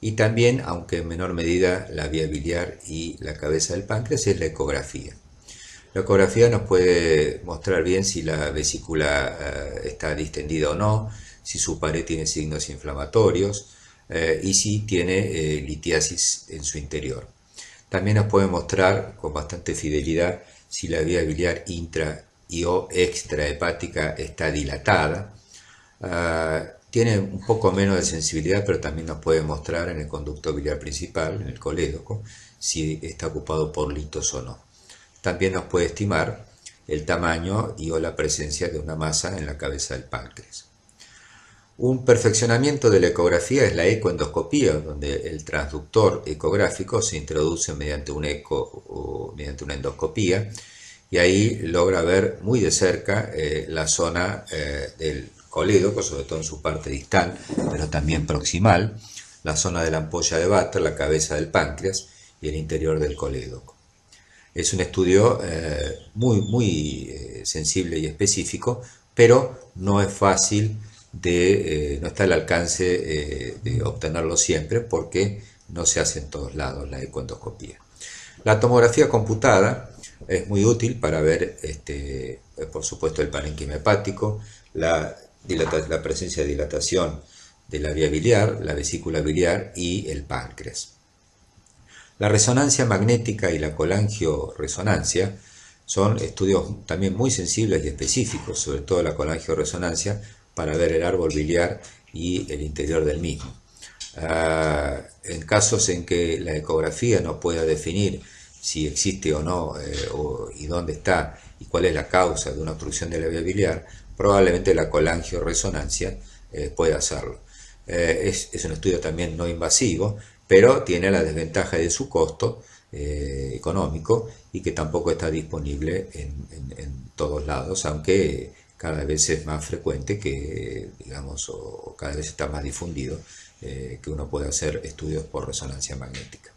y también, aunque en menor medida, la vía biliar y la cabeza del páncreas, es la ecografía. La ecografía nos puede mostrar bien si la vesícula está distendida o no, si su pared tiene signos inflamatorios y si tiene litiasis en su interior. También nos puede mostrar con bastante fidelidad si la vía biliar intra y o extrahepática está dilatada. Tiene un poco menos de sensibilidad, pero también nos puede mostrar en el conducto biliar principal, en el colédoco, si está ocupado por litos o no. También nos puede estimar el tamaño y o la presencia de una masa en la cabeza del páncreas. Un perfeccionamiento de la ecografía es la ecoendoscopía, donde el transductor ecográfico se introduce mediante un eco o mediante una endoscopía, y ahí logra ver muy de cerca la zona del colédoco, sobre todo en su parte distal, pero también proximal, la zona de la ampolla de Vater, la cabeza del páncreas y el interior del colédoco. Es un estudio muy sensible y específico, pero no es fácil no está al alcance de obtenerlo siempre porque no se hace en todos lados la ecoendoscopía. La tomografía computada es muy útil para ver, por supuesto, el parénquima hepático, la presencia de dilatación de la vía biliar, la vesícula biliar y el páncreas. La resonancia magnética y la colangioresonancia son estudios también muy sensibles y específicos, sobre todo la colangioresonancia, para ver el árbol biliar y el interior del mismo. En casos en que la ecografía no pueda definir si existe o no y dónde está y cuál es la causa de una obstrucción de la vía biliar, probablemente la colangioresonancia pueda hacerlo. Es un estudio también no invasivo, pero tiene la desventaja de su costo económico y que tampoco está disponible en todos lados, aunque cada vez es más frecuente que, digamos, o cada vez está más difundido que uno pueda hacer estudios por resonancia magnética.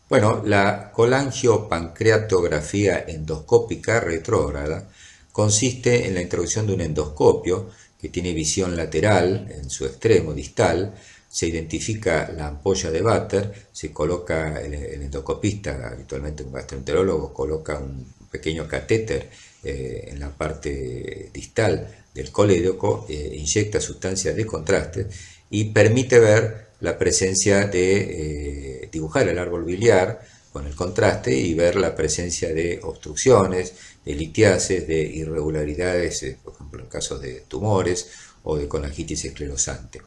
Bueno, la colangiopancreatografía endoscópica retrógrada consiste en la introducción de un endoscopio que tiene visión lateral en su extremo distal. Se identifica la ampolla de Vater, se coloca el endoscopista, habitualmente un gastroenterólogo, coloca un pequeño catéter en la parte distal del colédoco, inyecta sustancias de contraste y permite ver la presencia de dibujar el árbol biliar con el contraste y ver la presencia de obstrucciones, de litiases, de irregularidades, por ejemplo en casos de tumores o de colangitis esclerosante.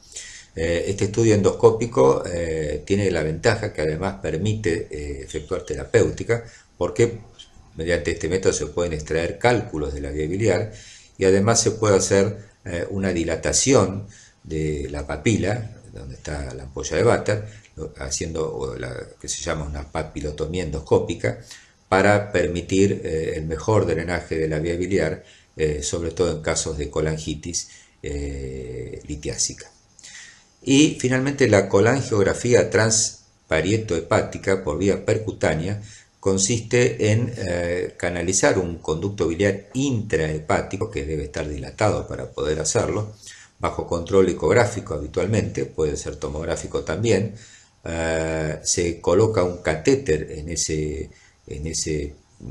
Este estudio endoscópico tiene la ventaja que además permite efectuar terapéutica, porque mediante este método se pueden extraer cálculos de la vía biliar y además se puede hacer una dilatación de la papila, donde está la ampolla de Vater, haciendo la que se llama una papilotomía endoscópica, para permitir el mejor drenaje de la vía biliar, sobre todo en casos de colangitis litiásica. Y finalmente la colangiografía transparieto-hepática por vía percutánea consiste en canalizar un conducto biliar intrahepático que debe estar dilatado para poder hacerlo, bajo control ecográfico habitualmente, puede ser tomográfico también. Se coloca un catéter en ese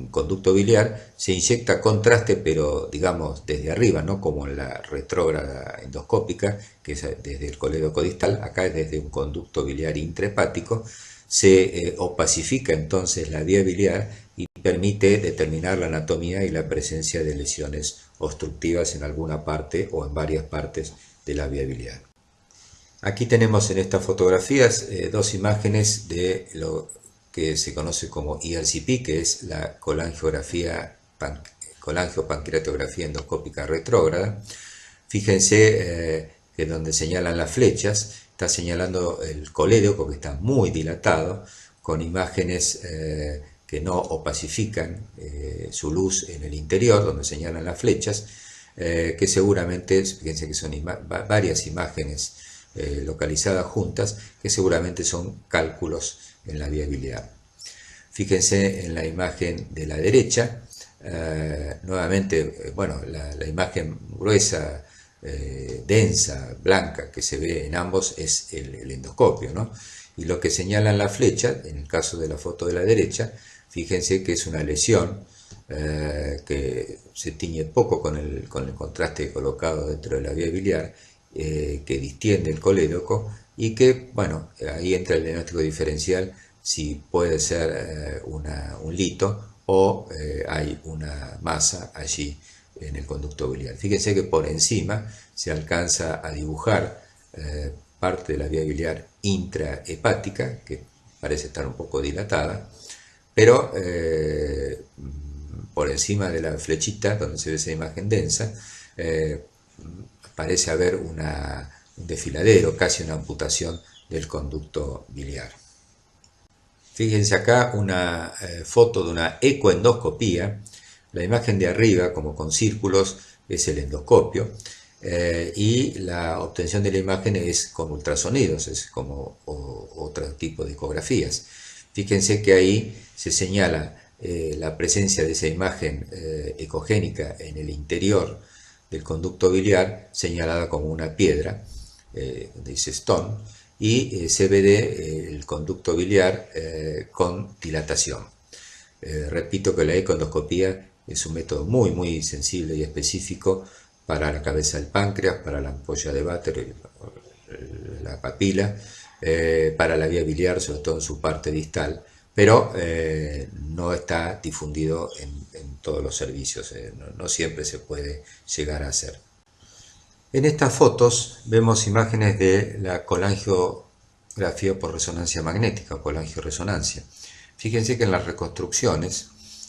conducto biliar, se inyecta contraste, pero digamos desde arriba, no como en la retrógrada endoscópica, que es desde el colédoco distal. Acá es desde un conducto biliar intrahepático. Se opacifica entonces la vía biliar y permite determinar la anatomía y la presencia de lesiones obstructivas en alguna parte o en varias partes de la vía biliar. Aquí tenemos en estas fotografías dos imágenes de lo que se conoce como ERCP, que es la colangiopancreatografía endoscópica retrógrada. Fíjense que donde señalan las flechas, está señalando el colédoco, que está muy dilatado, con imágenes que no opacifican su luz en el interior, donde señalan las flechas, que seguramente, fíjense que son varias imágenes localizadas juntas, que seguramente son cálculos en la vía biliar. Fíjense en la imagen de la derecha, nuevamente, bueno, la imagen gruesa, densa, blanca, que se ve en ambos es el endoscopio, ¿no? Y lo que señalan la flecha, en el caso de la foto de la derecha, fíjense que es una lesión que se tiñe poco con el contraste colocado dentro de la vía biliar, que distiende el colédoco y que, bueno, ahí entra el diagnóstico diferencial si puede ser un lito o hay una masa allí en el conducto biliar. Fíjense que por encima se alcanza a dibujar parte de la vía biliar intrahepática, que parece estar un poco dilatada, pero por encima de la flechita, donde se ve esa imagen densa, parece haber un desfiladero, casi una amputación del conducto biliar. Fíjense acá una foto de una ecoendoscopía. La imagen de arriba, como con círculos, es el endoscopio, y la obtención de la imagen es con ultrasonidos, es como otro tipo de ecografías. Fíjense que ahí se señala la presencia de esa imagen ecogénica en el interior del conducto biliar, señalada como una piedra, dice stone, y CBD, el conducto biliar con dilatación. Repito que la ecoendoscopía es un método muy sensible y específico para la cabeza del páncreas, para la ampolla de Vater, la papila, para la vía biliar, sobre todo en su parte distal, pero no está difundido en todos los servicios, no siempre se puede llegar a hacer. En estas fotos vemos imágenes de la colangiografía por resonancia magnética o colangioresonancia. Fíjense que en las reconstrucciones,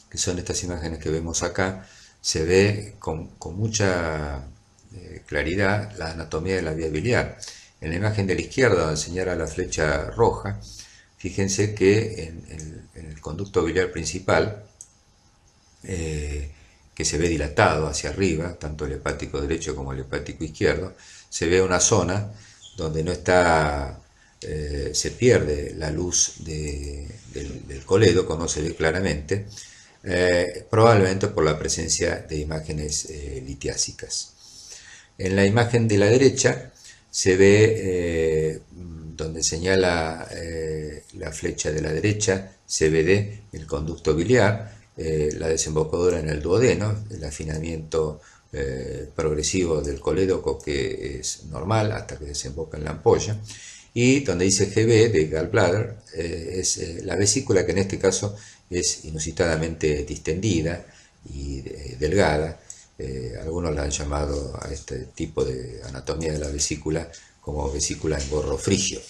que son estas imágenes que vemos acá, se ve con mucha claridad la anatomía de la vía biliar. En la imagen de la izquierda, donde señala la flecha roja, fíjense que en el conducto biliar principal, que se ve dilatado hacia arriba, tanto el hepático derecho como el hepático izquierdo, se ve una zona donde no está, se pierde la luz del colédoco, no se ve claramente, probablemente por la presencia de imágenes litiásicas. En la imagen de la derecha se ve, donde señala la flecha de la derecha, CBD, el conducto biliar, la desembocadura en el duodeno, el afinamiento progresivo del colédoco, que es normal hasta que desemboca en la ampolla, y donde dice GB de gallbladder, es la vesícula, que en este caso es inusitadamente distendida y delgada. Algunos la han llamado a este tipo de anatomía de la vesícula como vesícula en gorro frigio.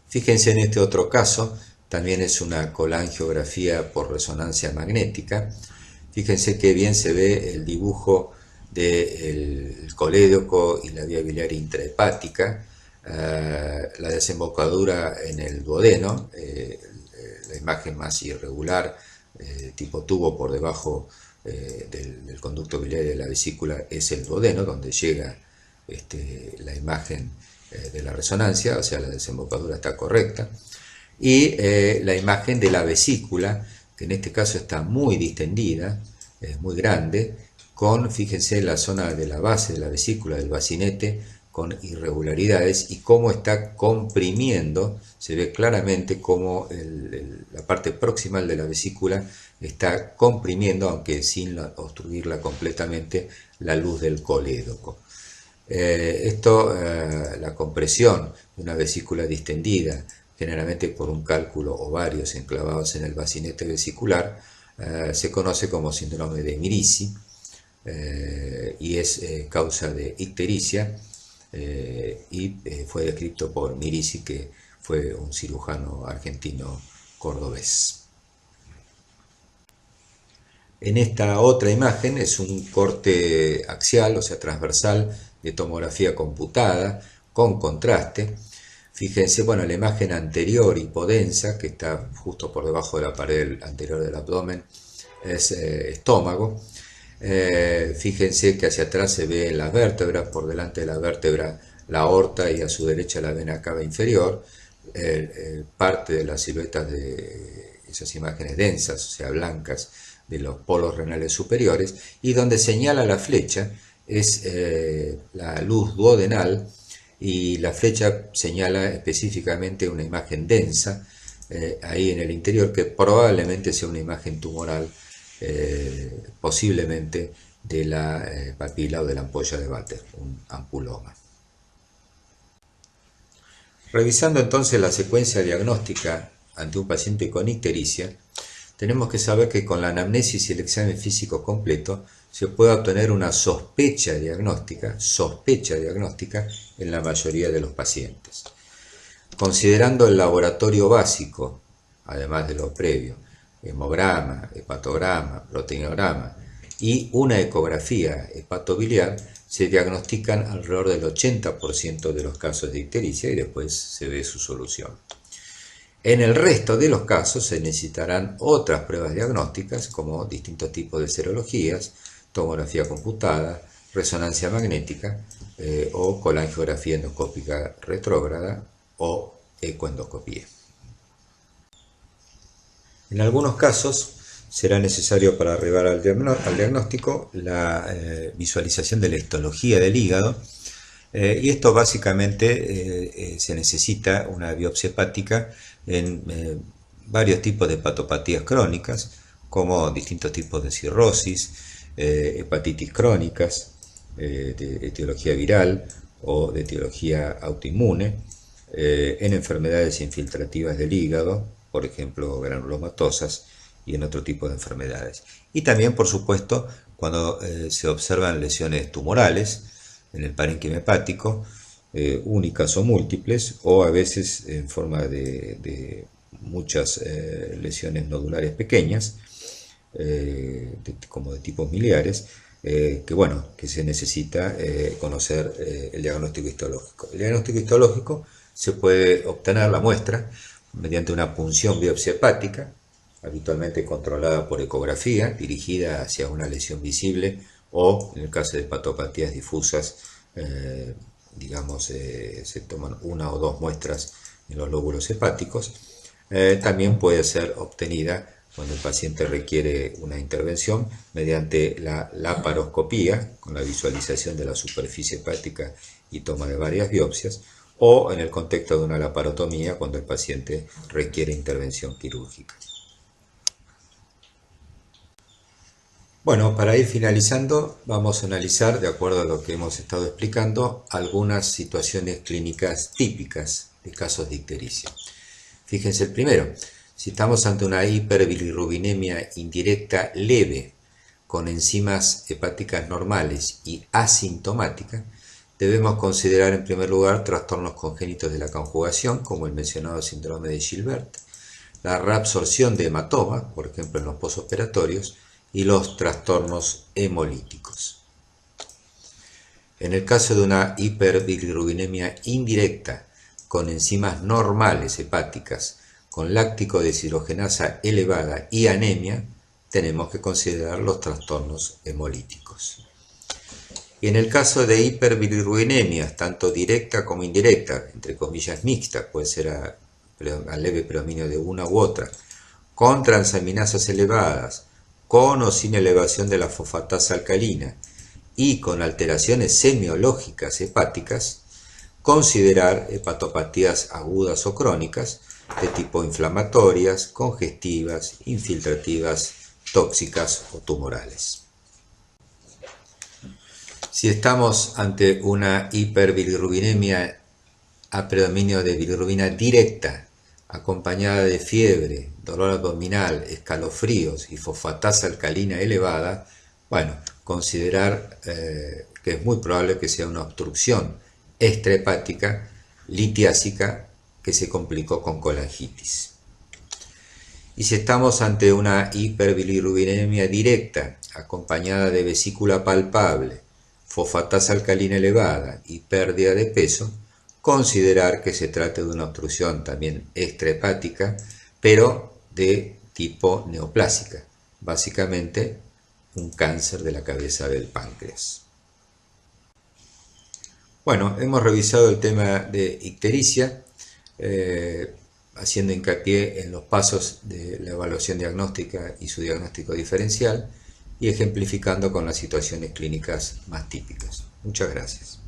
Fíjense en este otro caso, también es una colangiografía por resonancia magnética. Fíjense que bien se ve el dibujo del colédoco y la vía biliar intrahepática, la desembocadura en el duodeno, la imagen más irregular, tipo tubo por debajo del conducto biliar de la vesícula, es el duodeno, donde llega la imagen de la resonancia, o sea, la desembocadura está correcta. Y la imagen de la vesícula, que en este caso está muy distendida, es muy grande, con, fíjense, la zona de la base de la vesícula, del bacinete, con irregularidades, y cómo está comprimiendo. Se ve claramente cómo la parte proximal de la vesícula está comprimiendo, aunque sin obstruirla completamente, la luz del colédoco. La compresión de una vesícula distendida, generalmente por un cálculo o varios enclavados en el bacinete vesicular, se conoce como síndrome de Mirici, y es causa de ictericia, y fue descrito por Mirici, que fue un cirujano argentino cordobés. En esta otra imagen es un corte axial, o sea transversal, de tomografía computada con contraste. Fíjense, bueno, la imagen anterior hipodensa, que está justo por debajo de la pared anterior del abdomen, es estómago. Fíjense que hacia atrás se ve las vértebras, por delante de la vértebra la aorta y a su derecha la vena cava inferior. Parte de las siluetas de esas imágenes densas, o sea, blancas, de los polos renales superiores, y donde señala la flecha es la luz duodenal, y la flecha señala específicamente una imagen densa ahí en el interior, que probablemente sea una imagen tumoral, posiblemente de la papila o de la ampolla de Vater, un ampuloma. Revisando entonces la secuencia diagnóstica ante un paciente con ictericia, tenemos que saber que con la anamnesis y el examen físico completo se puede obtener una sospecha diagnóstica en la mayoría de los pacientes. Considerando el laboratorio básico, además de lo previo, hemograma, hepatograma, proteinograma y una ecografía hepatobiliar, se diagnostican alrededor del 80% de los casos de ictericia y después se ve su solución. En el resto de los casos se necesitarán otras pruebas diagnósticas como distintos tipos de serologías, tomografía computada, resonancia magnética o colangiografía endoscópica retrógrada o ecoendoscopía. En algunos casos será necesario para arribar al diagnóstico la visualización de la histología del hígado, y esto básicamente se necesita una biopsia hepática en varios tipos de hepatopatías crónicas, como distintos tipos de cirrosis, hepatitis crónicas, de etiología viral o de etiología autoinmune, en enfermedades infiltrativas del hígado, por ejemplo granulomatosas, y en otro tipo de enfermedades. Y también, por supuesto, cuando se observan lesiones tumorales en el parénquima hepático, únicas o múltiples, o a veces en forma de muchas lesiones nodulares pequeñas, como de tipos miliares, que se necesita conocer el diagnóstico histológico. El diagnóstico histológico se puede obtener la muestra mediante una punción biopsia hepática, habitualmente controlada por ecografía, dirigida hacia una lesión visible, o en el caso de hepatopatías difusas, se toman una o dos muestras en los lóbulos hepáticos. También puede ser obtenida cuando el paciente requiere una intervención mediante la laparoscopía, con la visualización de la superficie hepática y toma de varias biopsias, o en el contexto de una laparotomía, cuando el paciente requiere intervención quirúrgica. Bueno, para ir finalizando, vamos a analizar, de acuerdo a lo que hemos estado explicando, algunas situaciones clínicas típicas de casos de ictericia. Fíjense el primero: si estamos ante una hiperbilirrubinemia indirecta leve, con enzimas hepáticas normales y asintomática, debemos considerar en primer lugar trastornos congénitos de la conjugación, como el mencionado síndrome de Gilbert, la reabsorción de hematoma, por ejemplo en los posoperatorios, y los trastornos hemolíticos. En el caso de una hiperbilirrubinemia indirecta con enzimas normales hepáticas, con láctico deshidrogenasa elevada y anemia, tenemos que considerar los trastornos hemolíticos. Y en el caso de hiperbilirrubinemia, tanto directa como indirecta, entre comillas mixta, puede ser a leve predominio de una u otra, con transaminasas elevadas, con o sin elevación de la fosfatasa alcalina y con alteraciones semiológicas hepáticas, considerar hepatopatías agudas o crónicas de tipo inflamatorias, congestivas, infiltrativas, tóxicas o tumorales. Si estamos ante una hiperbilirrubinemia a predominio de bilirrubina directa, acompañada de fiebre, dolor abdominal, escalofríos y fosfatasa alcalina elevada, considerar que es muy probable que sea una obstrucción extrahepática litiásica que se complicó con colangitis. Y si estamos ante una hiperbilirrubinemia directa, acompañada de vesícula palpable, fosfatasa alcalina elevada y pérdida de peso, considerar que se trata de una obstrucción también extrahepática, pero de tipo neoplásica, básicamente un cáncer de la cabeza del páncreas. Bueno, hemos revisado el tema de ictericia, haciendo hincapié en los pasos de la evaluación diagnóstica y su diagnóstico diferencial y ejemplificando con las situaciones clínicas más típicas. Muchas gracias.